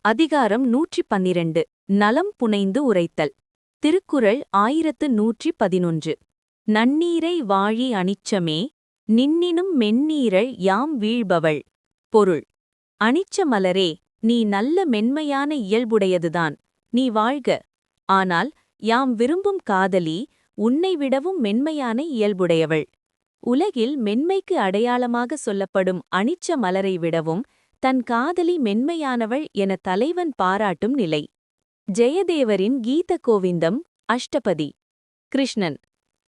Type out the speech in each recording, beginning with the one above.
அதிகாரம் 112 நலம் புனைந்து உரைத்தல். திருக்குறள் 1111. நன்னீரை வாழி அனிச்சமே நின்னினும் மென்னீரள் யாம் வீழ்பவள். பொருள்: அனிச்ச மலரே, நீ நல்ல மென்மையான இயல்புடையதுதான், நீ வாழ்க. ஆனால் யாம் விரும்பும் காதலி உன்னை விடவும் மென்மையான இயல்புடையவள். உலகில் மென்மைக்கு அடையாளமாக சொல்லப்படும் அனிச்ச மலரை விடவும் தன் காதலி மென்மையானவள் என தலைவன் பாராட்டும் நிலை. ஜெயதேவரின் கீத கோவிந்தம் அஷ்டபதி. கிருஷ்ணன்.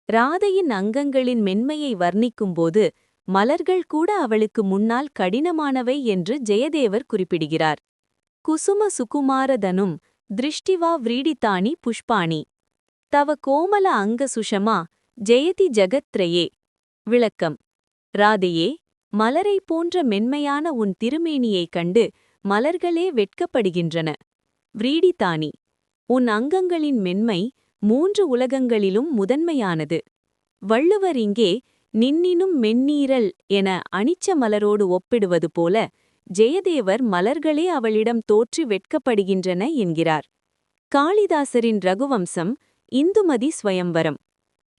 ராதையின் அங்கங்களின் மென்மையை வர்ணிக்கும்போது மலர்கள் கூட அவளுக்கு முன்னால் கடினமானவை என்று ஜெயதேவர் குறிப்பிடுகிறார். குசும சுகுமாரதனும் திருஷ்டிவா விரீடிதானி புஷ்பாணி தவ கோமல அங்க சுஷமா ஜெயதி ஜகத்ரயே. விளக்கம்: ராதையே, மலரை போன்ற மென்மையான உன் திருமேனியைக் கண்டு மலர்களே வெட்கப்படுகின்றன. விரீடிதானி, உன் அங்கங்களின் மென்மை 3 உலகங்களிலும் முதன்மையானது. வள்ளுவர் இங்கே நின்னினும் மென்னீரள் என அனிச்ச மலரோடு ஒப்பிடுவது போல ஜெயதேவர் மலர்களே அவளிடம் தோற்றி வெட்கப்படுகின்றன என்கிறார். காளிதாசரின் ரகுவம்சம் இந்துமதி ஸ்வயம்வரம்.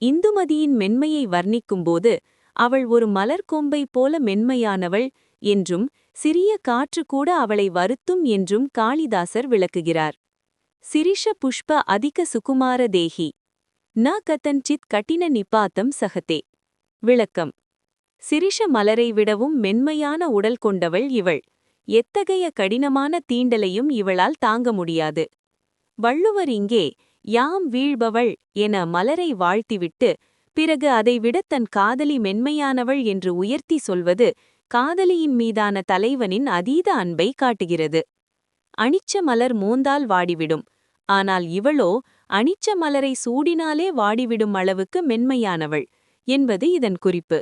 இந்துமதியின் மென்மையை வர்ணிக்கும்போது அவள் ஒரு மலர்கொம்பை போல மென்மையானவள் என்றும் சிறிய காற்று கூட அவளை வருத்தும் என்றும் காளிதாசர் விளக்குகிறார். சிரிஷ புஷ்ப அதிக சுகுமார தேஹி ந கதஞ்சித் கட்டின நிபாத்தம் சகதே. விளக்கம்: சிரிஷ மலரை விடவும் மென்மையான உடல் கொண்டவள் இவள். எத்தகைய கடினமான தீண்டலையும் இவளால் தாங்க முடியாது. வள்ளுவர் இங்கே யாம் வீழ்பவள் என மலரை வாழ்த்திவிட்டு பிறகு அதைவிட தன் காதலி மென்மையானவள் என்று உயர்த்தி சொல்வது காதலியின் மீதான தலைவனின் அதீத அன்பை காட்டுகிறது. அனிச்ச மலர் மோந்தால் வாடிவிடும், ஆனால் இவளோ அனிச்ச மலரை சூடினாலே வாடிவிடும் அளவுக்கு மென்மையானவள் என்பது இதன் குறிப்பு.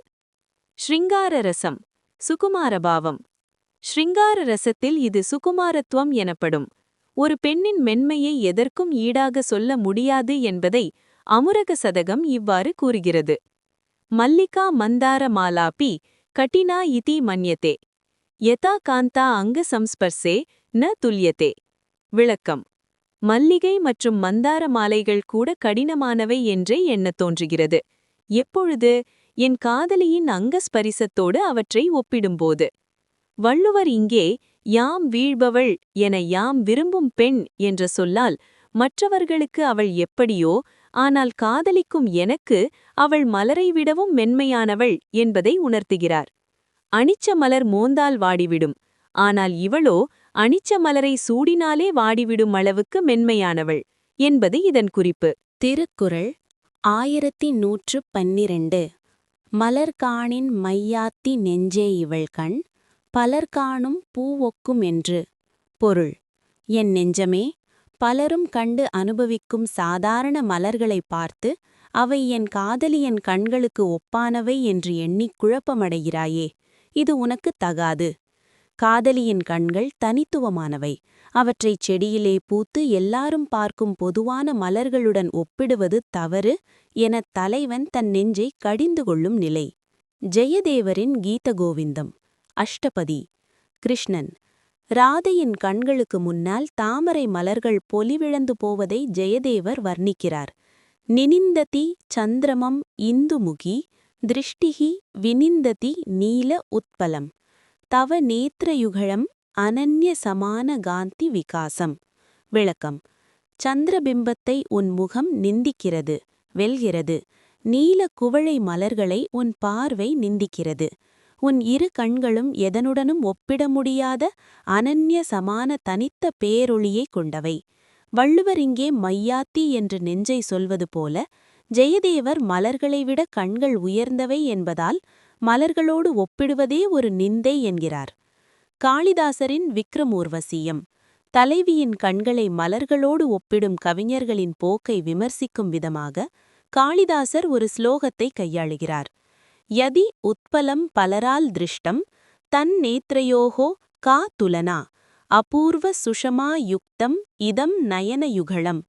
ஸ்ருங்கார ரசம் சுகுமாரபாவம். ஸ்ருங்கார ரசத்தில் இது சுகுமாரத்துவம் எனப்படும். ஒரு பெண்ணின் மென்மையை எதற்கும் ஈடாக சொல்ல முடியாது என்பதை அமுரக சதகம் இவ்வாறு கூறுகிறது. மல்லிகா மந்தார மாலாபி கட்டினா இதி மன்யதே யதா காந்தா அங்க சம்ஸ்பர்சே ந துல்யதே. விளக்கம்: மல்லிகை மற்றும் மந்தார மாலைகள் கூட கடினமானவை என்றே எண்ணத் தோன்றுகிறது, எப்பொழுது என் காதலியின் அங்கஸ்பரிசத்தோடு அவற்றை ஒப்பிடும்போது. வள்ளுவர் இங்கே யாம் வீழ்பவள் என யாம் விரும்பும் பெண் என்ற சொல்லால் மற்றவர்களுக்கு அவள் எப்படியோ, ஆனால் காதலிக்கும் எனக்கு அவள் மலரை விடவும் மென்மையானவள் என்பதை உணர்த்துகிறார். அனிச்ச மலர் மோந்தால் வாடிவிடும், ஆனால் இவளோ அனிச்ச மலரை சூடினாலே வாடிவிடும் அளவுக்கு மென்மையானவள் என்பது இதன் குறிப்பு. திருக்குறள் 1112. மலர்காணின் மையாத்தி நெஞ்சே இவள்கண் பலர்காணும் பூவொக்கும் என்று. பொருள்: என் நெஞ்சமே, பலரும் கண்டு அனுபவிக்கும் சாதாரண மலர்களை பார்த்து அவை என் காதலியின் கண்களுக்கு ஒப்பானவை என்று எண்ணிக் குழப்பமடைகிறாயே, இது உனக்குத் தகாது. காதலியின் கண்கள் தனித்துவமானவை. அவற்றைச் செடியிலே பூத்து எல்லாரும் பார்க்கும் பொதுவான மலர்களுடன் ஒப்பிடுவது தவறு எனத் தலைவன் தன் நெஞ்சை கடிந்து கொள்ளும் நிலை. ஜெயதேவரின் கீத கோவிந்தம் அஷ்டபதி. கிருஷ்ணன். ராதையின் கண்களுக்கு முன்னால் தாமரை மலர்கள் பொலிவிழந்து போவதை ஜெயதேவர் வர்ணிக்கிறார். நினிந்ததி சந்திரமம் இந்துமுகி திருஷ்டிஹி வினிந்ததி நீல உத்பலம் தவ நேத்ரயுகழம் அனன்ய சமான காந்தி விகாசம். விளக்கம்: சந்திரபிம்பத்தை உன் முகம் நிந்திக்கிறது, வெல்கிறது. நீல குவளை மலர்களை உன் பார்வை நிந்திக்கிறது. உன் இரு கண்களும் எதனுடனும் ஒப்பிட முடியாத அனன்ய சமான தனித்த பேரொளியை கொண்டவை. வள்ளுவர் இங்கே மையாத்தி என்று நெஞ்சை சொல்வது போல ஜெயதேவர் மலர்களை விட கண்கள் உயர்ந்தவை என்பதால் மலர்களோடு ஒப்பிடுவதே ஒரு நிந்தை என்கிறார். காளிதாசரின் விக்ரமூர்வசியம். தலைவியின் கண்களை மலர்களோடு ஒப்பிடும் கவிஞர்களின் போக்கை விமர்சிக்கும் விதமாக காளிதாசர் ஒரு ஸ்லோகத்தை கையாளுகிறார். யதி உத்பலம் பலரால் திருஷ்டம் தன் நேத்ரயோகோ கா துலனா அபூர்வ சுஷமா யுக்தம் இதம் நயன யுகழம்.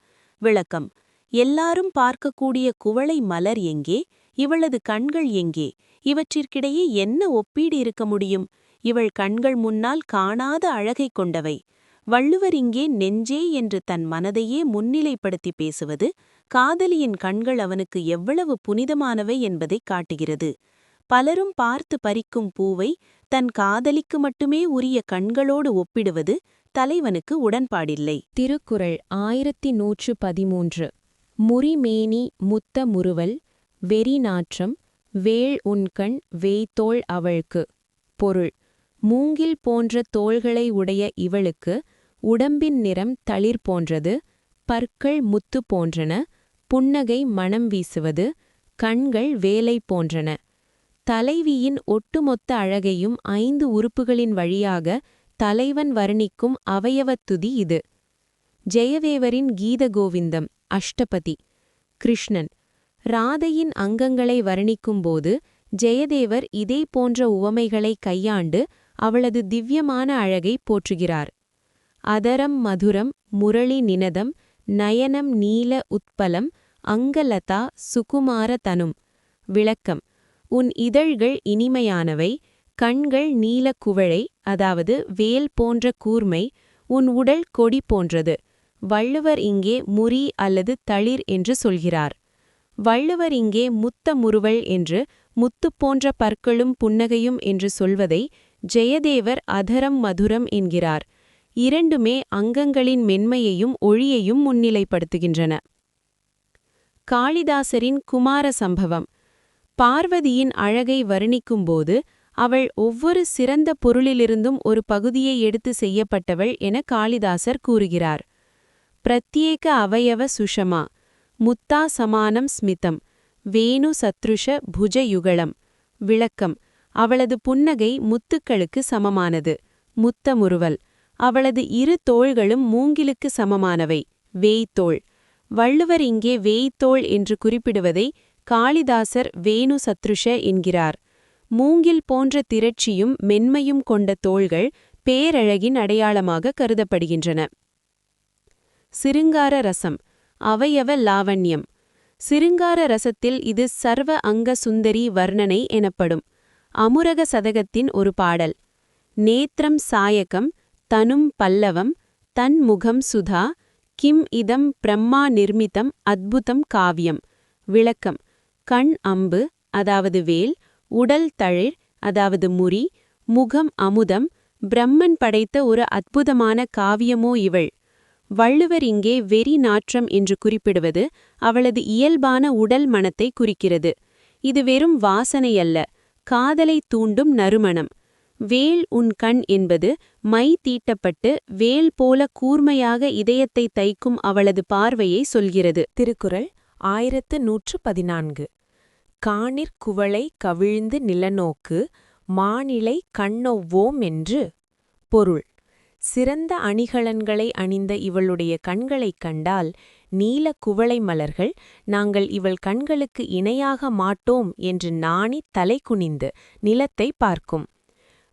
விளக்கம்: எல்லாரும் பார்க்கக்கூடிய குவளை மலர் எங்கே, இவளது கண்கள் எங்கே, இவற்றிற்கிடையே என்ன ஒப்பீடு இருக்க முடியும்? இவள் கண்கள் முன்னால் காணாத அழகை கொண்டவை. வள்ளுவர் இங்கே நெஞ்சே என்று தன் மனதையே முன்னிலைப்படுத்தி பேசுவது காதலியின் கண்கள் அவனுக்கு எவ்வளவு புனிதமானவை என்பதைக் காட்டுகிறது. பலரும் பார்த்து பறிக்கும் பூவை தன் காதலிக்கு மட்டுமே உரிய கண்களோடு ஒப்பிடுவது தலைவனுக்கு உடன்பாடில்லை. திருக்குறள் 1113. முறிமேனி முத்த முறுவல் வெறி நாற்றம் வேள் உண்கண் வேய்த்தோள் அவள்க்கு. பொருள்: மூங்கில் போன்ற தோள்களை உடைய இவளுக்கு உடம்பின் நிறம் தளிர் போன்றது, பற்கள் முத்து போன்றன, புன்னகை மணம் வீசுவது, கண்கள் வேலை போன்றன. தலைவியின் ஒட்டுமொத்த அழகையும் 5 உறுப்புகளின் வழியாக தலைவன் வர்ணிக்கும் அவயவத்துதி இது. ஜெயதேவரின் கீதகோவிந்தம் அஷ்டபதி. கிருஷ்ணன். ராதையின் அங்கங்களை வர்ணிக்கும்போது ஜெயதேவர் இதே போன்ற உவமைகளை கையாண்டு அவளது திவ்யமான அழகை போற்றுகிறார். அதரம் மதுரம் முரளி நினதம் நயனம் நீல உத்பலம் அங்கலதா சுகுமார தனும். விளக்கம்: உன் இதழ்கள் இனிமையானவை, கண்கள் நீல குவளை, அதாவது வேல் போன்ற கூர்மை, உன் உடல் கொடி போன்றது. வள்ளுவர் இங்கே முறி அல்லது தளிர் என்று சொல்கிறார். வள்ளுவர் இங்கே முத்த முறுவல் என்று, முத்து போன்ற பற்களும் புன்னகையும் என்று சொல்வதை ஜெயதேவர் அதரம் மதுரம் என்கிறார். இரண்டுமே அங்கங்களின் மென்மையையும் ஒளியையும் முன்னிலைப்படுத்துகின்றன. காளிதாசரின் குமார சம்பவம். பார்வதியின் அழகை வர்ணிக்கும்போது அவள் ஒவ்வொரு சிறந்த பொருளிலிருந்தும் ஒரு பகுதியை எடுத்து செய்யப்பட்டவள் என காளிதாசர் கூறுகிறார். பிரத்யேக அவயவ சுஷமா முத்தா சமானம் ஸ்மிதம் வேணு சத்ருஷ புஜயுகலம். விளக்கம்: அவளது புன்னகை முத்துக்களுக்கு சமமானது, முத்த முறுவல். அவளது இரு தோள்களும் மூங்கிலுக்கு சமமானவை, வேய்த்தோள். வள்ளுவர் இங்கே வேய்த்தோள் என்று குறிப்பிடுவதை காளிதாசர் வேணு சத்ருஷ என்கிறார். மூங்கில் போன்ற திரட்சியும் மென்மையும் கொண்ட தோள்கள் பேரழகின் அடையாளமாக கருதப்படுகின்றன. சிருங்கார ரசம் அவயவ லாவண்யம். சிருங்கார ரசத்தில் இது சர்வ அங்க சுந்தரி வர்ணனை எனப்படும். அமுரக சதகத்தின் ஒரு பாடல். நேத்ரம் சாயகம் தனும் பல்லவம் தன் முகம் சுதா கிம் இதம் பிரம்மா நிர்மிதம் அத்புதம் காவியம். விளக்கம்: கண் அம்பு, அதாவது வேல், உடல் தளிர், அதாவது முறி, முகம் அமுதம், பிரம்மன் படைத்த ஒரு அற்புதமான காவியமோ இவள். வள்ளுவர் இங்கே வெறி நாற்றம் என்று குறிப்பிடுவது அவளது இயல்பான உடல் மனத்தை குறிக்கிறது. இது வெறும் வாசனையல்ல, காதலை தூண்டும் நறுமணம். வேள் உன் கண் என்பது மை தீட்டப்பட்டு வேல் போல கூர்மையாக இதயத்தை தைக்கும் அவளது பார்வையை சொல்கிறது. திருக்குறள் 1114. காணிற் குவளை கவிழ்ந்து நிலநோக்கு மானிலை கண்ணொவ்வோம் என்று. பொருள்: சிறந்த அணிகலன்களை அணிந்த இவளுடைய கண்களைக் கண்டால் நீல குவளை மலர்கள் நாங்கள் இவள் கண்களுக்கு இணையாக மாட்டோம் என்று நாணி தலை குனிந்து நிலத்தை பார்க்கும்.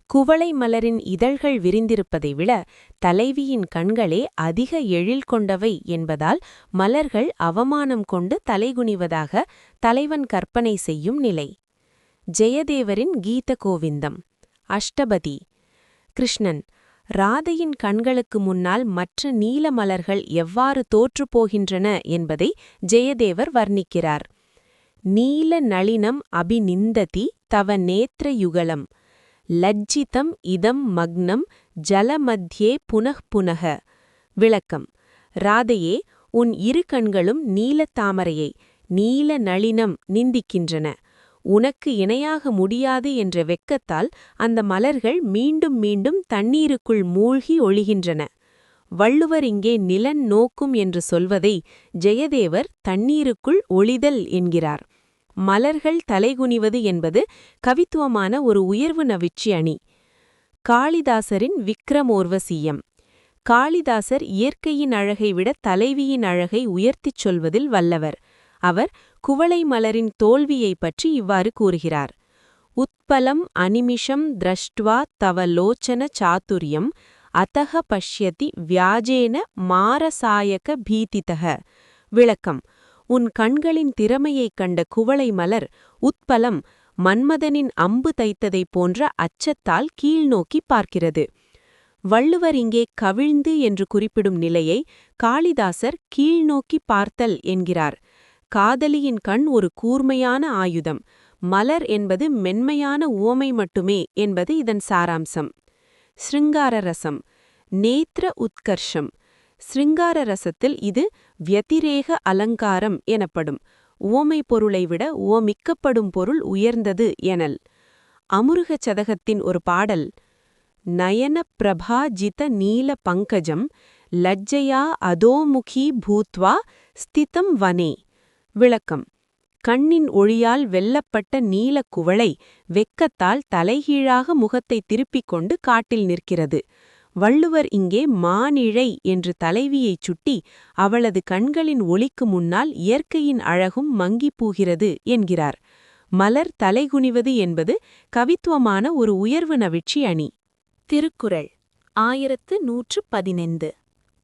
குவளை மலரின் இதழ்கள் விரிந்திருப்பதை விட தலைவியின் கண்களே அதிக எழில் கொண்டவை என்பதால் மலர்கள் அவமானம் கொண்டு தலைகுனிவதாக தலைவன் கற்பனை செய்யும் நிலை. ஜெயதேவரின் கீத கோவிந்தம் அஷ்டபதி. கிருஷ்ணன். ராதையின் கண்களுக்கு முன்னால் மற்ற நீல மலர்கள் எவ்வாறு தோற்றுப்போகின்றன என்பதை ஜெயதேவர் வர்ணிக்கிறார். நீல நளினம் அபிநிந்ததி தவ நேத்ர யுகலம் லஜ்ஜிதம் இதம் மக்னம் ஜலமத்யே புனః. விளக்கம்: ராதையே, உன் இரு கண்களும் நீலத் தாமரையை நீல நளினம் நிந்திக்கின்றன. உனக்கு இணையாக முடியாது என்ற வெட்கத்தால் அந்த மலர்கள் மீண்டும் மீண்டும் தண்ணீருக்குள் மூழ்கி ஒழிகின்றன. வள்ளுவர் இங்கே நிலன் நோக்கும் என்று சொல்வதை ஜெயதேவர் தண்ணீருக்குள் ஒளிதல் என்கிறார். மலர்கள் தலைகுனிவது என்பது கவித்துவமான ஒரு உயர்வு நவிச்சி அணி. காளிதாசரின் விக்ரமோர்வசீயம். காளிதாசர் இயற்கையின் அழகை விட தலைவியின் அழகை உயர்த்திச் சொல்வதில் வல்லவர். அவர் குவளை மலரின் தோல்வியைப் பற்றி இவ்வாறு கூறுகிறார். உத்பலம் அனிமிஷம் திரஷ்ட்வா தவ லோச்சன சாதுர்யம் அத்தக பஷ்யதி வியாஜேன மாரசாயக பீதிதக. விளக்கம்: உன் கண்களின் திறமையைக் கண்ட குவளை மலர் உத்பலம் மன்மதனின் அம்பு தைத்ததைப் போன்ற அச்சத்தால் கீழ்நோக்கி பார்க்கிறது. வள்ளுவர் இங்கே கவிழ்ந்து என்று குறிப்பிடும் நிலையை காளிதாசர் கீழ்நோக்கி பார்த்தல் என்கிறார். காதலியின் கண் ஒரு கூர்மையான ஆயுதம், மலர் என்பது மென்மையான உவமை மட்டுமே என்பது இதன் சாராம்சம். ஸ்ருங்கார ரசம், நேத்ர உத்கர்ஷம். ஸ்ருங்கார ரசத்தில் இது வியதிரேக அலங்காரம் எனப்படும். உவமை பொருளை விட உவமிக்கப்படும் பொருள் உயர்ந்தது எனல். அமுருக சதகத்தின் ஒரு பாடல், நயன பிரபாஜித நீல பங்கஜம் லஜ்ஜயா அதோமுகி பூத்வா ஸ்திதம் வனே. விளக்கம்: கண்ணின் ஒளியால் வெல்லப்பட்ட நீலக் குவளை வெக்கத்தால் தலைகீழாக முகத்தை திருப்பிக் கொண்டு காட்டில் நிற்கிறது. வள்ளுவர் இங்கே மானிழை என்று தலைவியைச் சுட்டி அவளது கண்களின் ஒளிக்கு முன்னால் இயற்கையின் அழகும் மங்கிப் போகிறது என்கிறார். மலர் தலைகுனிவது என்பது கவித்துவமான ஒரு உயர்வு நவிழ்ச்சி அணி. திருக்குறள் 1115.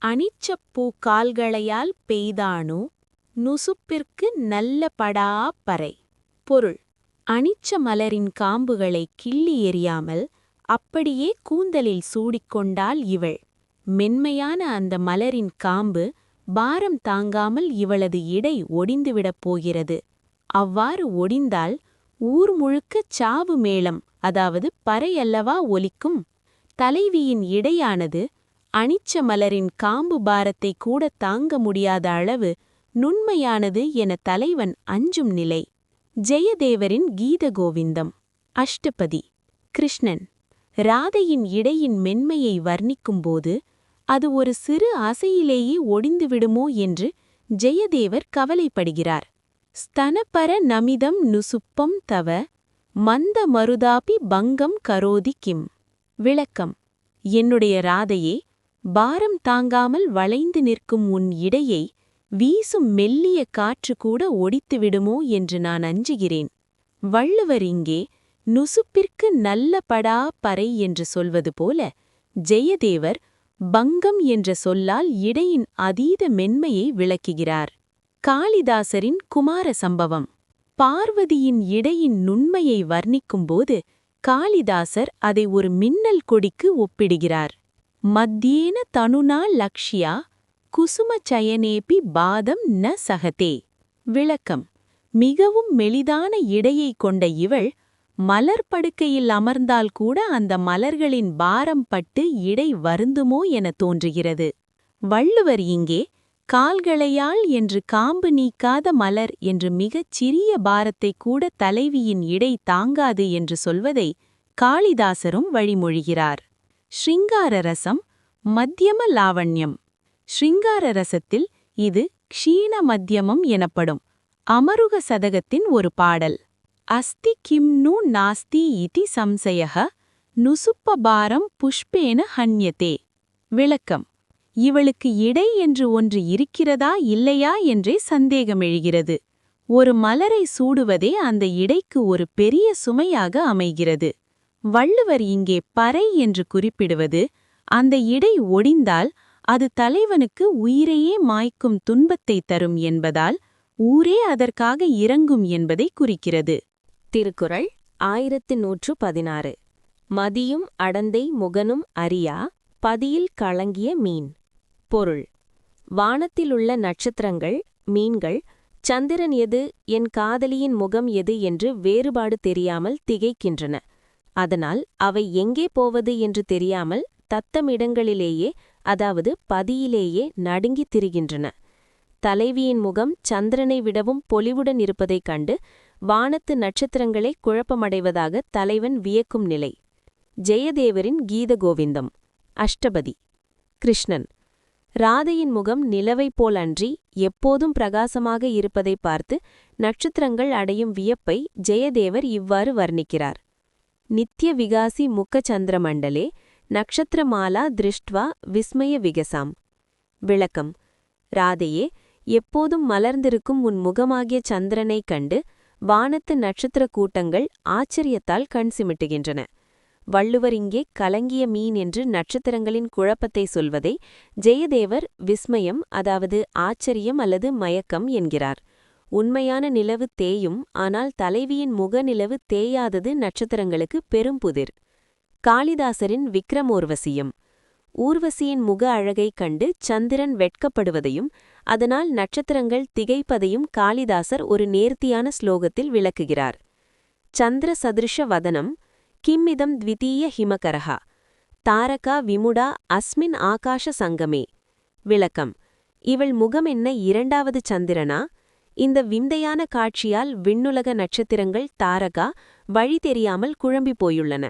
அனிச்சப்பூ கால்களையால் பெய்தானோ நுசுப்பிற்கு நல்ல படா பறை. பொருள்: அனிச்ச மலரின் காம்புகளை கிள்ளி எறியாமல் அப்படியே கூந்தலில் சூடிக்கொண்டாள் இவள். மென்மையான அந்த மலரின் காம்பு பாரம் தாங்காமல் இவளது இடை ஒடிந்துவிடப் போகிறது. அவ்வாறு ஒடிந்தால் ஊர் முழுக்கச் சாவு மேளம், அதாவது பறையல்லவா ஒலிக்கும். தலைவியின் இடையானது அனிச்ச மலரின் காம்பு பாரத்தை கூட தாங்க முடியாத அளவு நுண்மையானது என தலைவன் அஞ்சும் நிலை. ஜெயதேவரின் கீத கோவிந்தம். அஷ்டபதி. கிருஷ்ணன் ராதையின் இடையின் மென்மையை வர்ணிக்கும்போது அது ஒரு சிறு அசையிலேயே ஒடிந்துவிடுமோ என்று ஜெயதேவர் கவலைப்படுகிறார். ஸ்தனபர நமிதம் நுசுப்பம் தவ மந்த மருதாபி பங்கம் கரோதி கிம். விளக்கம்: என்னுடைய ராதையே, பாரம் தாங்காமல் வளைந்து நிற்கும் உன் இடையை வீசும் மெல்லிய காற்று கூட ஒடித்துவிடுமோ என்று நான் அஞ்சுகிறேன். வள்ளுவர் இங்கே நுசுப்பிற்கு நல்ல படா பறை என்று சொல்வது போல, ஜெயதேவர் பங்கம் என்ற சொல்லால் இடையின் அதீத மென்மையை விளக்குகிறார். காளிதாசரின் குமார சம்பவம். பார்வதியின் இடையின் நுண்மையை வர்ணிக்கும்போது காளிதாசர் அதை ஒரு மின்னல் கொடிக்கு ஒப்பிடுகிறார். மத்தியேன தனுனா லக்ஷ்யா குசும சயனேபி பாதம் ந சகதே. விளக்கம்: மிகவும் மெலிதான இடையை கொண்ட இவள் மலர் படுக்கையில் அமர்ந்தால் கூட அந்த மலர்களின் பாரம் பட்டு இடை வருந்துமோ என தோன்றுகிறது. வள்ளுவர் இங்கே கால்களையால் என்று காம்பு நீக்காத மலர் என்று மிகச் சிறிய பாரத்தை கூட தலைவியின் இடை தாங்காது என்று சொல்வதை காளிதாசரும் வழிமொழிகிறார். ஸ்ருங்கார ரசம், மத்தியம லாவண்யம். ஸ்ருங்கார ரசத்தில் இது க்ஷீண மத்தியமம் எனப்படும். அமருக சதகத்தின் ஒரு பாடல், அஸ்தி கிம் நு நாஸ்தி இதி சம்சயஹ நுசுப்பபாரம் புஷ்பேன ஹன்யதே. விளக்கம்: இவளுக்கு இடை என்று ஒன்று இருக்கிறதா இல்லையா என்றே சந்தேகமெழுகிறது. ஒரு மலரை சூடுவதே அந்த இடைக்கு ஒரு பெரிய சுமையாக அமைகிறது. வள்ளுவர் இங்கே பறை என்று குறிப்பிடுவது அந்த இடை ஒடிந்தால் அது தலைவனுக்கு உயிரையே மாய்க்கும் துன்பத்தை தரும் என்பதால் ஊரே அதற்காக இறங்கும் என்பதை குறிக்கிறது. திருக்குறள் 1116. மதியும் அடந்தை முகனும் அறியா பதியில் கலங்கிய மீன். பொருள்: வானத்திலுள்ள நட்சத்திரங்கள், மீன்கள், சந்திரன் எது, என் காதலியின் முகம் எது என்று வேறுபாடு தெரியாமல் திகைக்கின்றன. அதனால் அவை எங்கே போவது என்று தெரியாமல் தத்தமிடங்களிலேயே, அதாவது பதியிலேயே நடுங்கித் திரிகின்றன. தலைவியின் முகம் சந்திரனை விடவும் பொலிவுடன் இருப்பதைக் கண்டு வானத்து நட்சத்திரங்களே குழப்பமடைவதாக தலைவன் வியக்கும் நிலை. ஜெயதேவரின் கீத கோவிந்தம். அஷ்டபதி. கிருஷ்ணன் ராதையின் முகம் நிலவைப் போல் அன்றி எப்போதும் பிரகாசமாக இருப்பதை பார்த்து நட்சத்திரங்கள் அடையும் வியப்பை ஜெயதேவர் இவ்வாறு வர்ணிக்கிறார். நித்ய விகாசி முக்க சந்திரமண்டலே நக்ஷத்திரமாலா திருஷ்ட்வா விஸ்மய விகசாம். விளக்கம்: ராதையே, எப்போதும் மலர்ந்திருக்கும் உன் முகமாகிய சந்திரனைக் கண்டு வானத்து நட்சத்திர கூட்டங்கள் ஆச்சரியத்தால் கண் சிமிட்டுகின்றன. வள்ளுவர் இங்கே கலங்கிய மீன் என்று நட்சத்திரங்களின் குழப்பத்தை சொல்வதை ஜெயதேவர் விஸ்மயம், அதாவது ஆச்சரியம் அல்லது மயக்கம் என்கிறார். உண்மையான நிலவு தேயும், ஆனால் தலைவியின் முகநிலவு தேயாதது நட்சத்திரங்களுக்கு பெரும் புதிர். காளிதாசரின் விக்ரமோர்வசியம். ஊர்வசியின் முக அழகைக் கண்டு சந்திரன் வெட்கப்படுவதையும் அதனால் நட்சத்திரங்கள் திகைப்பதையும் காளிதாசர் ஒரு நேர்த்தியான ஸ்லோகத்தில் விளக்குகிறார். சந்திர சதிருஷ வதனம் கிம்மிதம் த்விதீய ஹிமகரஹா தாரகா விமுடா அஸ்மின் ஆகாஷ சங்கமே. விளக்கம்: இவள் முகம் என்ன இரண்டாவது சந்திரனா? இந்த விந்தையான காட்சியால் விண்ணுலக நட்சத்திரங்கள் தாரகா வழி தெரியாமல் குழம்பி போயுள்ளன.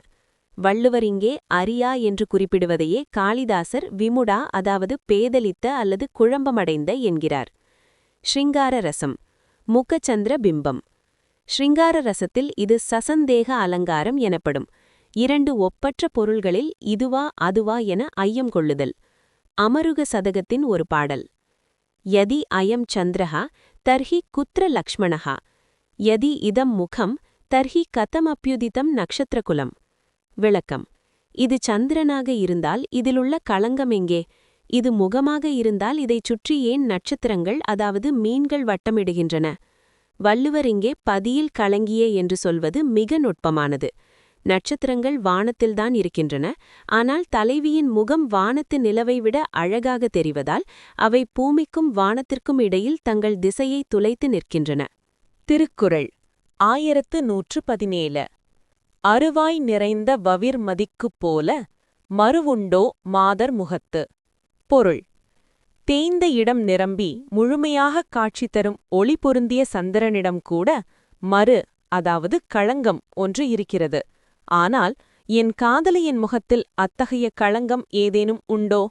வள்ளுவர் இங்கே அரியா என்று குறிப்பிடுவதையே காளிதாசர் விமுடா, அதாவது பேதலித்த அல்லது குழம்பமடைந்த என்கிறார். ஸ்ருங்கார ரசம் முகச்சந்திர பிம்பம். ஸ்ருங்கார ரசத்தில் இது சசந்தேக அலங்காரம் எனப்படும். இரண்டு ஒப்பற்ற பொருள்களில் இதுவா அதுவா என ஐயம் கொள்ளுதல். அமருக சதகத்தின் ஒரு பாடல். யதி அயம் சந்திரஹா தர்ஹி குத்ர லக்ஷ்மணஹா யதி இதம் முகம் தர்ஹி கதமப்யுதிதம் நக்ஷத்ரகுலம். விளக்கம்: இது சந்திரனாக இருந்தால் இதிலுள்ள களங்கம் எங்கே? இது முகமாக இருந்தால் இதைச் சுற்றி ஏன் நட்சத்திரங்கள், அதாவது மீன்கள் வட்டமிடுகின்றன? வள்ளுவர் இங்கே பதியில் கலங்கிய என்று சொல்வது மிக நுட்பமானது. நட்சத்திரங்கள் வானத்தில்தான் இருக்கின்றன, ஆனால் தலைவியின் முகம் வானத்து நிலவை விட அழகாக தெரிவதால் அவை பூமிக்கும் வானத்திற்கும் இடையில் தங்கள் திசையை துளைத்து நிற்கின்றன. திருக்குறள் 1117. அருவாய் நிறைந்த வவிர்மதிக்குப் போல மருவுண்டோ மாதர் முகத்து. பொருள்: தேய்ந்த இடம் நிரம்பி முழுமையாகக் காட்சி தரும் ஒளி பொருந்திய சந்திரனிடம் கூட மரு, அதாவது களங்கம் ஒன்று இருக்கிறது. ஆனால் என் காதலியின் முகத்தில் அத்தகைய களங்கம் ஏதேனும் உண்டோ?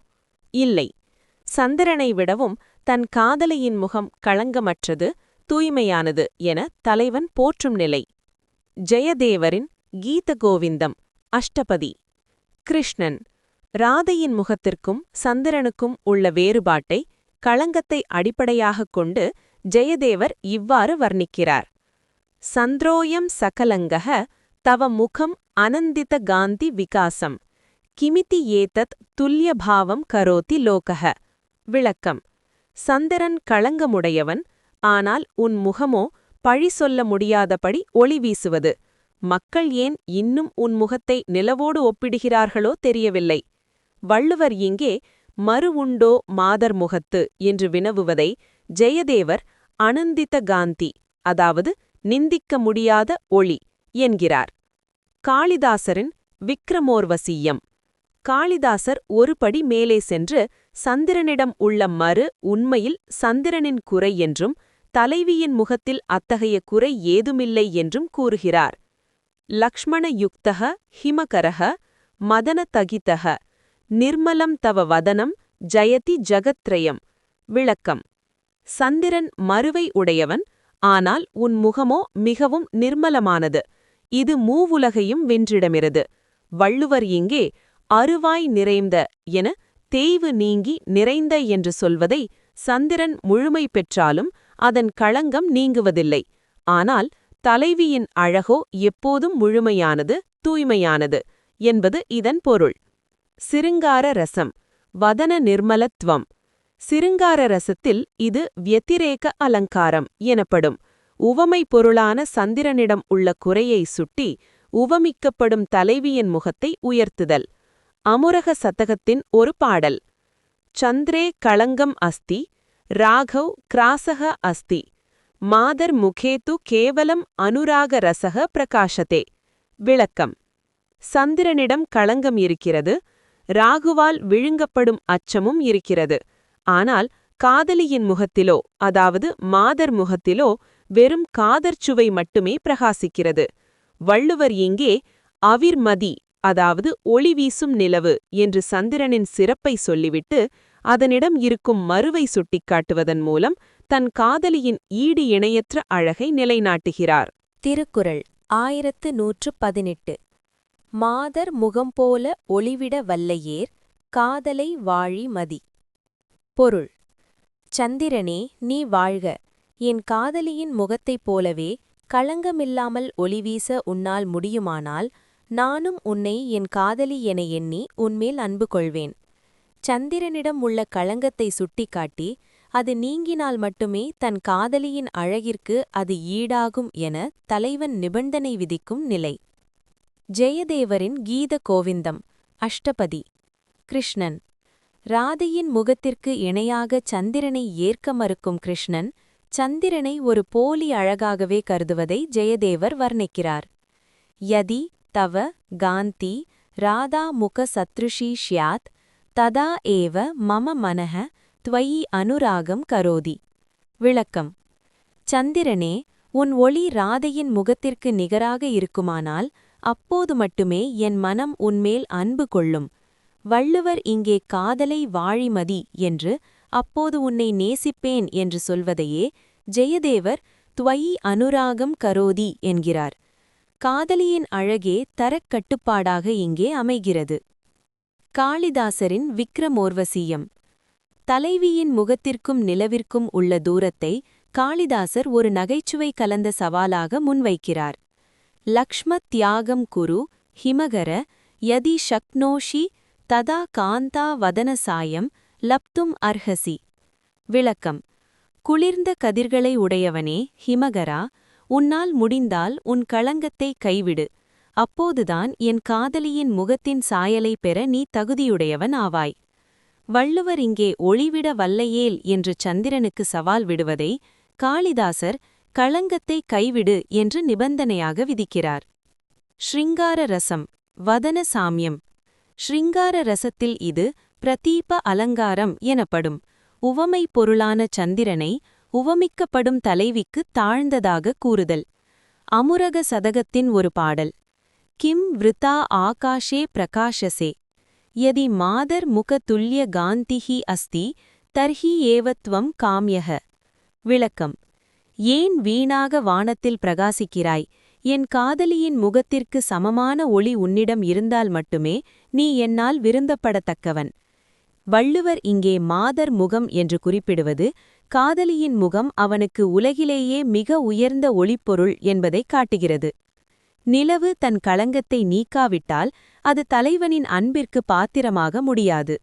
இல்லை. சந்திரனை விடவும் தன் காதலியின் முகம் களங்கமற்றது, தூய்மையானது என தலைவன் போற்றும் நிலை. ஜெயதேவரின் கீத கோவிந்தம் அஷ்டபதி. கிருஷ்ணன் ராதையின் முகத்திற்கும் சந்திரனுக்கும் உள்ள வேறுபாட்டை, களங்கத்தை அடிப்படையாகக் கொண்டு ஜெயதேவர் இவ்வாறு வர்ணிக்கிறார். சந்திரோயம் சகலங்கஹ தவ முகம் அனந்தித காந்தி விகாசம் கிமிதி ஏதத் துல்யபாவம் கரோதி லோகஹ. விளக்கம்: சந்திரன் களங்கமுடையவன், ஆனால் உன் முகமோ பழி சொல்ல முடியாதபடி ஒளி வீசுவது. மக்கள் ஏன் இன்னும் உன் முகத்தை நிலவோடு ஒப்பிடுகிறார்களோ தெரியவில்லை. வள்ளுவர் இங்கே மரு உண்டோ மாதர் முகத்து என்று வினவுவதை ஜெயதேவர் அனந்தித காந்தி, அதாவது நிந்திக்க முடியாத ஒளி என்கிறார். காளிதாசரின் விக்ரமோர்வசீயம். காளிதாசர் ஒரு படி மேலே சென்று சந்திரனிடம் உள்ள மரு உண்மையில் சந்திரனின் குறை என்றும் தலைவியின் முகத்தில் அத்தகைய குறை ஏதுமில்லை என்றும் கூறுகிறார். லக்ஷ்மண யுக்தஹ ஹிமகரஹ மதன தகிதஹ நிர்மலம் தவ வதனம் ஜயதி ஜகத்ரயம். விளக்கம்: சந்திரன் மருவை உடையவன், ஆனால் உன் முகமோ மிகவும் நிர்மலமானது. இது மூவுலகையும் வென்றிடமிருது. வள்ளுவர் இங்கே அருவாய் நிறைந்த என தேய்வு நீங்கி நிறைந்த என்று சொல்வதை சந்திரன் முழுமை பெற்றாலும் அதன் களங்கம் நீங்குவதில்லை. ஆனால் தலைவியின் அழகோ எப்போதும் முழுமையானது, தூய்மையானது என்பது இதன் பொருள். சிருங்கார ரசம் வதன நிர்மலத்வம். சிருங்கார ரசத்தில் இது வியதிரேக அலங்காரம் எனப்படும். உவமை பொருளான சந்திரனிடம் உள்ள குறையை சுட்டி உவமிக்கப்படும் தலைவியின் முகத்தை உயர்த்துதல். அமுரக சதகத்தின் ஒரு பாடல். சந்திரே களங்கம் அஸ்தி ராகவ் கிராசக அஸ்தி மாதர் முகேது கேவலம் அனுராக ரசக பிரகாசதே. விளக்கம்: சந்திரனிடம் களங்கம் இருக்கிறது, ராகுவால் விழுங்கப்படும் அச்சமும் இருக்கிறது. ஆனால் காதலியின் முகத்திலோ, அதாவது மாதர் முகத்திலோ வெறும் காதற்சுவை மட்டுமே பிரகாசிக்கிறது. வள்ளுவர் இங்கே அவிர்மதி, அதாவது ஒளி வீசும் நிலவு என்று சந்திரனின் சிறப்பை சொல்லிவிட்டு அதனிடம் இருக்கும் மருவை சுட்டிக்காட்டுவதன் மூலம் தன் காதலியின் ஈடு இணையற்ற அழகை நிலைநாட்டுகிறார். திருக்குறள் 1118. மாதர் முகம்போல ஒளிவிட வல்லையேர் காதலை வாழி மதி. பொருள்: சந்திரனே, நீ வாழ்க. என் காதலியின் முகத்தைப் போலவே களங்கமில்லாமல் ஒளிவீச உன்னால் முடியுமானால் நானும் உன்னை என் காதலி என எண்ணி உன்மேல் அன்பு கொள்வேன். சந்திரனிடம் உள்ள களங்கத்தை சுட்டிக்காட்டி அது நீங்கினால் மட்டுமே தன் காதலியின் அழகிற்கு அது ஈடாகும் என தலைவன் நிபந்தனை விதிக்கும் நிலை. ஜெயதேவரின் கீத கோவிந்தம் அஷ்டபதி. கிருஷ்ணன் ராதையின் முகத்திற்கு இணையாக சந்திரனை ஏற்க மறுக்கும் கிருஷ்ணன் சந்திரனை ஒரு போலி அழகாகவே கருதுவதை ஜெயதேவர் வர்ணிக்கிறார். யதி தவ காந்தி ராதா முக சத்ருஷி ஷ்யாத் ததா ஏவ மம மனஹ த்வயி அனுராகம் கரோதி. விளக்கம்: சந்திரனே, உன் ஒளி ராதையின் முகத்திற்கு நிகராக இருக்குமானால் அப்போது மட்டுமே என் மனம் உன்மேல் அன்பு கொள்ளும். வள்ளுவர் இங்கே காதலை வாழிமதி என்று, அப்போது உன்னை நேசிப்பேன் என்று சொல்வதையே ஜெயதேவர் த்வயி அனுராகம் கரோதி என்கிறார். காதலியின் அழகே தரக்கட்டுப்பாடாக இங்கே அமைகிறது. காளிதாசரின் விக்ரமோர்வசீயம். தலைவியின் முகத்திற்கும் நிலவிற்கும் உள்ள தூரத்தை காளிதாசர் ஒரு நகைச்சுவை கலந்த சவாலாக முன்வைக்கிறார். லக்ஷ்ம தியாகம் குரு ஹிமகர யதி ஷக்னோஷி ததா காந்தா வதன சாயம் லப்தும் அர்ஹசி. விளக்கம்: குளிர்ந்த கதிர்களை உடையவனே ஹிமகரா, உன்னால் முடிந்தால் உன் களங்கத்தை கைவிடு. அப்போதுதான் என் காதலியின் முகத்தின் சாயலை பெற நீ தகுதியுடையவன் ஆவாய். வள்ளுவர் இங்கே ஒளிவிட வல்லையேல் என்று சந்திரனுக்கு சவால் விடுவதை காளிதாசர் களங்கத்தை கைவிடு என்று நிபந்தனையாக விதிக்கிறார். ஸ்ருங்கார ரசம், வதன சாம்யம். ஸ்ருங்கார ரசத்தில் இது பிரதீப அலங்காரம் எனப்படும். உவமை பொருளான சந்திரனை உவமிக்கப்படும் தலைவிக்கு தாழ்ந்ததாக கூறுதல். அமுரக சதகத்தின் ஒரு பாடல். கிம் விருதா ஆகாஷே பிரகாஷசே யதி மாதர் முக துல்லிய காந்திஹி அஸ்தி தர்ஹி ஏவத்வம் காம்யஹ. விளக்கம்: ஏன் வீணாக வானத்தில் பிரகாசிக்கிறாய்? என் காதலியின் முகத்திற்கு சமமான ஒளி உன்னிடம் இருந்தால் மட்டுமே நீ என்னால் விருந்தப்படத்தக்கவன். வள்ளுவர் இங்கே மாதர் முகம் என்று குறிப்பிடுவது காதலியின் முகம் அவனுக்கு உலகிலேயே மிக உயர்ந்த ஒளிப்பொருள் என்பதைக் காட்டுகிறது. நிலவு தன் களங்கத்தை நீக்காவிட்டால் அது தலைவனின் அன்பிற்கு பாத்திரமாக முடியாது.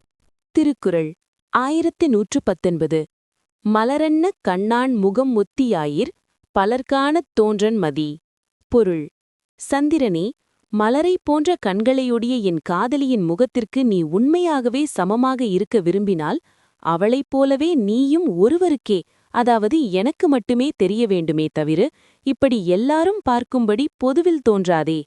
திருக்குறள் 1119. மலரன்ன கண்ணான் முகம் முத்தியாயிர் பலர்காணத் தோன்றன் மதி. பொருள்: சந்திரனே, மலரைப் போன்ற கண்களையொடிய என் காதலியின் முகத்திற்கு நீ உண்மையாகவே சமமாக இருக்க விரும்பினால் அவளைப் போலவே நீயும் ஒருவருக்கே, அதாவது எனக்கு மட்டுமே தெரிய வேண்டுமே தவிர இப்படி எல்லாரும் பார்க்கும்படி பொதுவில் தோன்றாதே.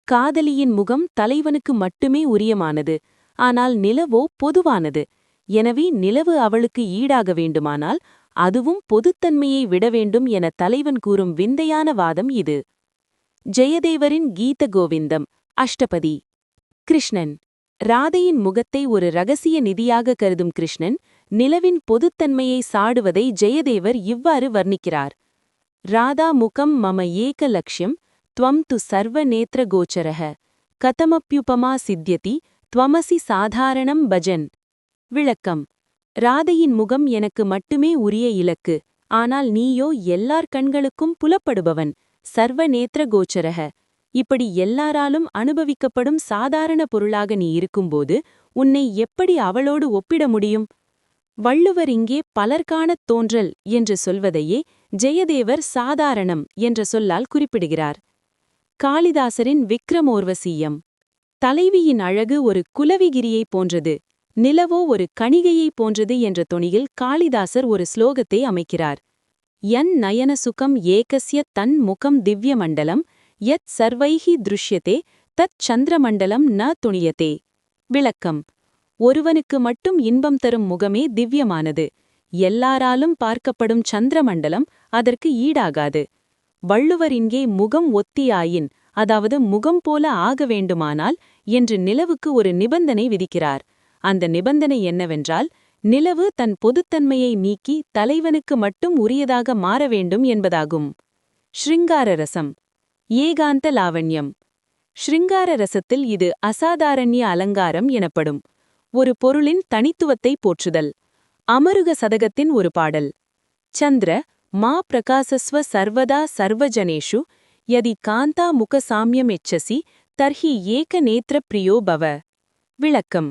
காதலியின் முகம் தலைவனுக்கு மட்டுமே உரியமானது, ஆனால் நிலவோ பொதுவானது. எனவே நிலவு அவளுக்கு ஈடாக வேண்டுமானால் அதுவும் பொதுத்தன்மையை விட வேண்டும் என தலைவன் கூறும் விந்தையான வாதம் இது. ஜெயதேவரின் கீத கோவிந்தம் அஷ்டபதி. கிருஷ்ணன். ராதையின் முகத்தை ஒரு இரகசிய நிதியாக கருதும் கிருஷ்ணன் நிலவின் பொதுத்தன்மையை சாடுவதை ஜெயதேவர் இவ்வாறு வர்ணிக்கிறார். ராதா முகம் மம ஏக லக்ஷ்யம் த்வம் து சர்வ நேத்ர கோச்சரஹ கதமப்யுபமா சித்யதி த்வமசி சாதாரணம் பஜன். விளக்கம்: ராதையின் முகம் எனக்கு மட்டுமே உரிய இலக்கு, ஆனால் நீயோ எல்லார் கண்களுக்கும் புலப்படுபவன், சர்வ நேத்ர கோச்சரஹ. இப்படி எல்லாராலும் அனுபவிக்கப்படும் சாதாரண பொருளாக நீ இருக்கும்போது உன்னை எப்படி அவளோடு ஒப்பிட முடியும்? வள்ளுவர் இங்கே பலர்காணத் தோன்றல் என்று சொல்வதையே ஜெயதேவர் சாதாரணம் என்ற சொல்லால் குறிப்பிடுகிறார். காளிதாசரின் விக்ரமோர்வசீயம். தலைவியின் அழகு ஒரு குலவிகிரியைப் போன்றது, நிலவோ ஒரு கணிகையைப் போன்றது என்ற தொனியில் காளிதாசர் ஒரு ஸ்லோகத்தை அமைக்கிறார். யன் நயன சுகம் ஏகஸ்ய தன் முகம் திவ்ய மண்டலம் யத் சர்வைஹி திருஷ்யதே தத் சந்திரமண்டலம் ந துணியதே. விளக்கம்: ஒருவனுக்கு மட்டும் இன்பம் தரும் முகமே திவ்யமானது, எல்லாராலும் பார்க்கப்படும் சந்திரமண்டலம் அதற்கு ஈடாகாது. வள்ளுவர் இங்கே முகம் ஒத்தியாயின், அதாவது முகம் போல ஆக வேண்டுமானால் என்று நிலவுக்கு ஒரு நிபந்தனை விதிக்கிறார். அந்த நிபந்தனை என்னவென்றால், நிலவு தன் பொதுத்தன்மையை நீக்கி தலைவனுக்கு மட்டும் உரியதாக மாற வேண்டும் என்பதாகும். ஸ்ருங்கார ரசம். ஏகாந்த லாவண்யம். ஸ்ருங்கார ரசத்தில் இது அசாதாரண்ய அலங்காரம் எனப்படும். ஒரு பொருளின் தனித்துவத்தை போற்றுதல். அமருக சதகத்தின் ஒரு பாடல். சந்திர மா பிரகாசஸ்வ சர்வதா சர்வஜனேஷு யதி காந்தா முக சாம்யம் எச்சசி தர்ஹி ஏக நேத்ர பிரியோ பவ. விளக்கம்: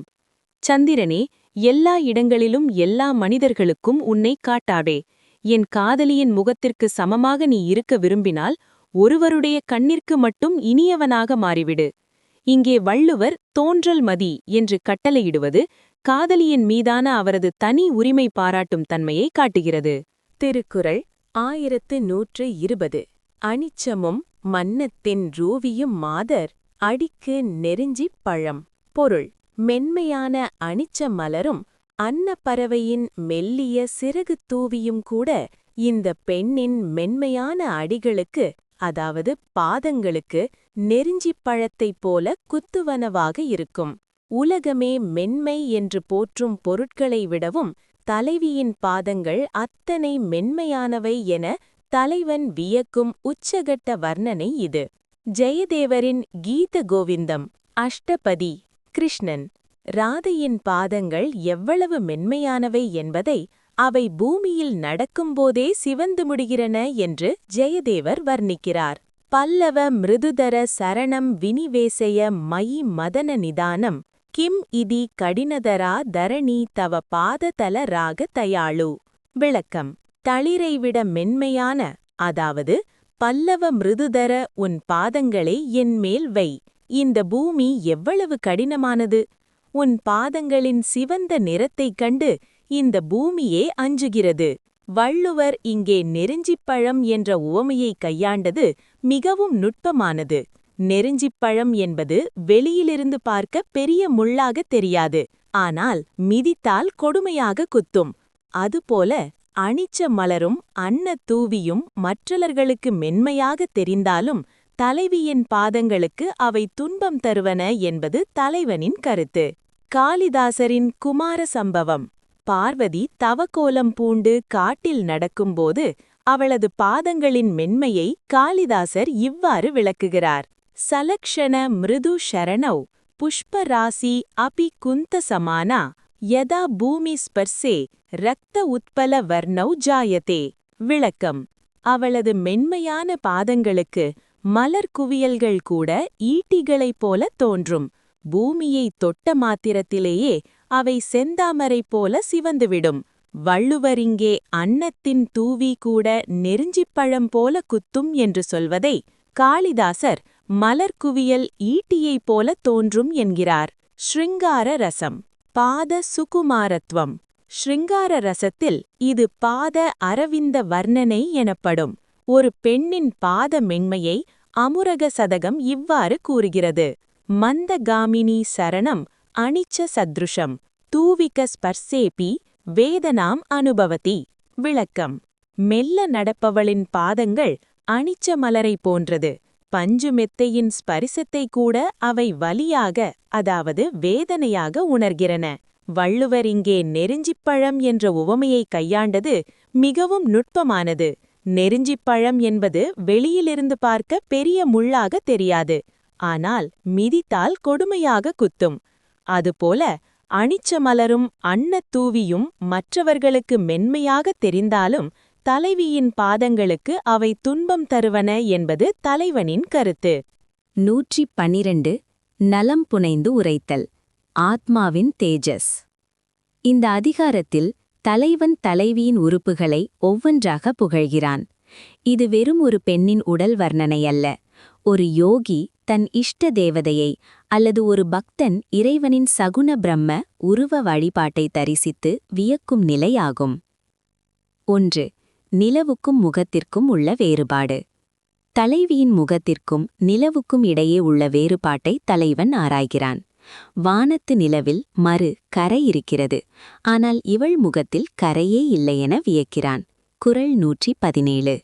சந்திரனே, எல்லா இடங்களிலும் எல்லா மனிதர்களுக்கும் உன்னை காட்டாடே. என் காதலியின் முகத்திற்கு சமமாக நீ இருக்க விரும்பினால் ஒருவருடைய கண்ணிற்கு மட்டும் இனியவனாக மாறிவிடு. இங்கே வள்ளுவர் தோன்றல் மதி என்று கட்டளையிடுவது காதலியின் மீதான அவரது தனி உரிமை பாராட்டும் தன்மையை காட்டுகிறது. திருக்குறள் 1120. அனிச்சமும் மன்னத்தின் ரூவியும் மாதர் அடிக்கு நெருஞ்சிப் பழம். பொருள்: மென்மையான அனிச்ச மலரும் அன்னப்பறவையின் மெல்லிய சிறகு தூவியும் கூட இந்த பெண்ணின் மென்மையான அடிகளுக்கு, அதாவது பாதங்களுக்கு, நெருஞ்சிப் பழத்தைப் போல குத்துவனவாக இருக்கும். உலகமே மென்மை என்று போற்றும் பொருட்களை விடவும் தலைவியின் பாதங்கள் அத்தனை மென்மையானவை என தலைவன் வியக்கும் உச்சகட்ட வர்ணனை இது. ஜெயதேவரின் கீத கோவிந்தம். அஷ்டபதி. கிருஷ்ணன். ராதையின் பாதங்கள் எவ்வளவு மென்மையானவை என்பதை அவை பூமியில் நடக்கும்போதே சிவந்து முடிகிறன என்று ஜெயதேவர் வர்ணிக்கிறார். பல்லவ மிருதுதர சரணம் வினிவேசய மயி மதன நிதானம் கிம் இதி கடினதரா தரணி தவ பாததல ராக தயாளு. விளக்கம்: தளிரைவிட மென்மையான, அதாவது பல்லவ மிருதுதர உன் பாதங்களை என்மேல் வை. இந்த பூமி எவ்வளவு கடினமானது! உன் பாதங்களின் சிவந்த நிறத்தைக் கண்டு இந்த பூமியே அஞ்சுகிறது. வள்ளுவர் இங்கே நெருஞ்சிப்பழம் என்ற உவமையை கையாண்டது மிகவும் நுட்பமானது. நெருஞ்சிப்பழம் என்பது வெளியிலிருந்து பார்க்க பெரிய முள்ளாக தெரியாது, ஆனால் மிதித்தால் கொடுமையாக குத்தும். அதுபோல அனிச்ச மலரும் அன்ன தூவியும் மற்றவர்களுக்கு மென்மையாக தெரிந்தாலும் தலைவியின் பாதங்களுக்கு அவை துன்பம் தருவன என்பது தலைவனின் கருத்து. காளிதாசரின் குமார சம்பவம். பார்வதி தவக்கோலம் பூண்டு காட்டில் நடக்கும்போது அவளது பாதங்களின் மென்மையை காளிதாசர் இவ்வாறு விளக்குகிறார்: சலக்ஷண மிருது ஷரணௌ புஷ்பராசி அபி குந்த சமானா யதா பூமி ஸ்பர்சே ரக்த உத்பல வர்ணௌ ஜாயதே. விளக்கம்: அவளது மென்மையான பாதங்களுக்கு மலர் குவியல்கள் கூட ஈட்டிகளைப் போல தோன்றும். பூமியை தொட்ட மாத்திரத்திலேயே அவை செந்தாமரை போல சிவந்துவிடும். வள்ளுவர் இங்கே அன்னத்தின் தூவி கூட நெருஞ்சிப்பழம் போல குத்தும் என்று சொல்வதை காளிதாசர் மலர்குவியல் ஈட்டியைப் போல தோன்றும் என்கிறார். ஸ்ருங்கார ரசம். பாத சுகுமாரத்வம். ஸ்ருங்கார ரசத்தில் இது பாத அரவிந்த வர்ணனை எனப்படும். ஒரு பெண்ணின் பாத மென்மையை அமுரக சதகம் இவ்வாறு கூறுகிறது: மந்தகாமினி சரணம் அனிச்ச சத்ருஷம் தூவிக ஸ்பர்சேபி வேதனாம் அனுபவதி. விளக்கம்: மெல்ல நடப்பவளின் பாதங்கள் அனிச்ச மலரை போன்றது. பஞ்சு மெத்தையின் ஸ்பரிசத்தை கூட அவை வலியாக, அதாவது வேதனையாக உணர்கிறன. வள்ளுவர் இங்கே நெருஞ்சிப்பழம் என்ற உவமையை கையாண்டது மிகவும் நுட்பமானது. நெருஞ்சிப்பழம் என்பது வெளியிலிருந்து பார்க்க பெரிய முள்ளாக தெரியாது, ஆனால் மிதித்தால் கொடுமையாக குத்தும். அதுபோல அனிச்ச மலரும் அன்னத் தூவியும் மற்றவர்களுக்கு மென்மையாக தெரிந்தாலும் தலைவியின் பாதங்களுக்கு அவை துன்பம் தருவன என்பது தலைவனின் கருத்து. 112. நலம் புனைந்து உரைத்தல். ஆத்மாவின் தேஜஸ். இந்த அதிகாரத்தில் தலைவன் தலைவியின் உறுப்புகளை ஒவ்வொன்றாக புகழ்கிறான். இது வெறும் ஒரு பெண்ணின் உடல் வர்ணனை அல்ல, ஒரு யோகி தன் இஷ்ட தேவதையை அல்லது ஒரு பக்தன் இறைவனின் சகுண பிரம்ம உருவ வழிபாட்டை தரிசித்து வியக்கும் நிலையாகும். 1. நிலவுக்கும் முகத்திற்கும் உள்ள வேறுபாடு. தலைவியின் முகத்திற்கும் நிலவுக்கும் இடையே உள்ள வேறுபாட்டை தலைவன் ஆராய்கிறான். வானத்து நிலவில் கரை இருக்கிறது, ஆனால் இவள் முகத்தில் கரையே இல்லையென வியக்கிறான். குறள் 117.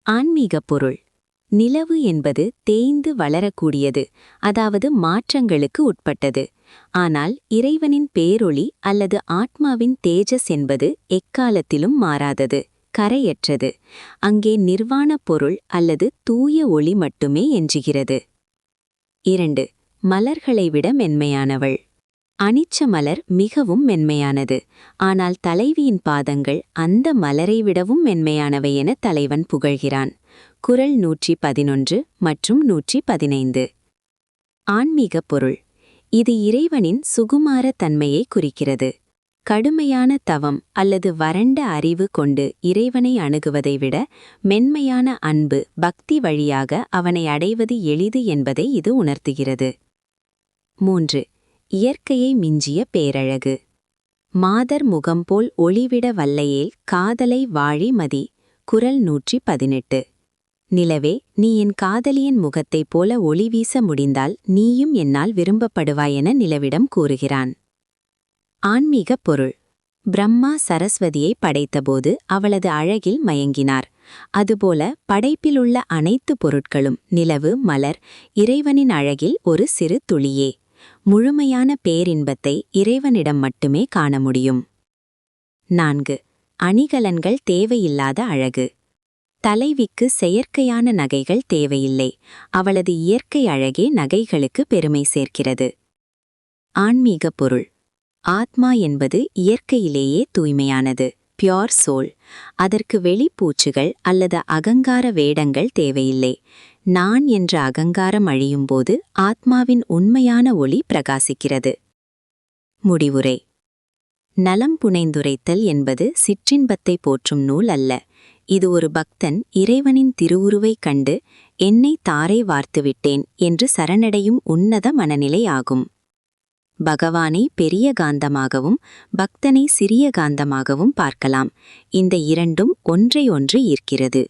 ஆன்மீகப் பொருள். நிலவு என்பது தேய்ந்து வளரக்கூடியது, அதாவது மாற்றங்களுக்கு உட்பட்டது. ஆனால் இறைவனின் பேரொளி அல்லது ஆத்மாவின் தேஜஸ் என்பது எக்காலத்திலும் மாறாதது, கரையற்றது. அங்கே நிர்வாண பொருள் அல்லது தூய ஒளி மட்டுமே எஞ்சுகிறது. 2. மலர்களை விட மென்மையானவள். அனிச்ச மலர் மிகவும் மென்மையானது, ஆனால் தலைவியின் பாதங்கள் அந்த மலரை விடவும் மென்மையானவை என தலைவன் புகழ்கிறான். குறள் 111 மற்றும் 115. ஆன்மீகப் பொருள். இது இறைவனின் சுகுமார தன்மையை குறிக்கிறது. கடுமையான தவம் அல்லது வறண்ட அறிவு கொண்டு இறைவனை அணுகுவதை விட மென்மையான அன்பு, பக்தி வழியாக அவனை அடைவது எளிது என்பதை இது உணர்த்துகிறது. 3. இயற்கையை மிஞ்சிய பேரழகு. மாதர் முகம்போல் ஒளிவிட வல்லையேல் காதலை வாழி மதி. குறள் 118. நிலவே, நீ என் காதலியின் முகத்தைப் போல ஒளி வீச முடிந்தால் நீயும் என்னால் விரும்பப்படுவாயென நிலவிடம் கூறுகிறான். ஆன்மீகப் பொருள். பிரம்மா சரஸ்வதியை படைத்தபோது அவளது அழகில் மயங்கினார். அதுபோல படைப்பிலுள்ள அனைத்து பொருட்களும், நிலவு, மலர், இறைவனின் அழகில் ஒரு சிறு துளியே. முழுமையான பேரின்பத்தை இறைவனிடம் மட்டுமே காண முடியும். 4. அணிகலன்கள் தேவையில்லாத அழகு. தலைவிக்கு செயற்கையான நகைகள் தேவையில்லை. அவளது இயற்கை அழகே நகைகளுக்கு பெருமை சேர்க்கிறது. ஆன்மீகப் பொருள். ஆத்மா என்பது இயற்கையிலேயே தூய்மையானது, பியோர் சோல். அதற்கு வெளிப்பூச்சுகள் அல்லது அகங்கார வேடங்கள் தேவையில்லை. நான் என்ற அகங்காரம் அழியும்போது ஆத்மாவின் உண்மையான ஒளி பிரகாசிக்கிறது. முடிவுரை. நலம் புனைந்துரைத்தல் என்பது சிற்றின்பத்தை போற்றும் நூல் அல்ல. இது ஒரு பக்தன் இறைவனின் திருவுருவைக் கண்டு என்னை தாரை வார்த்துவிட்டேன் என்று சரணடையும் உன்னத மனநிலை ஆகும். பகவானை பெரிய காந்தமாகவும் பக்தனை சிறிய காந்தமாகவும் பார்க்கலாம். இந்த இரண்டும் ஒன்றை ஒன்று ஈர்க்கிறது.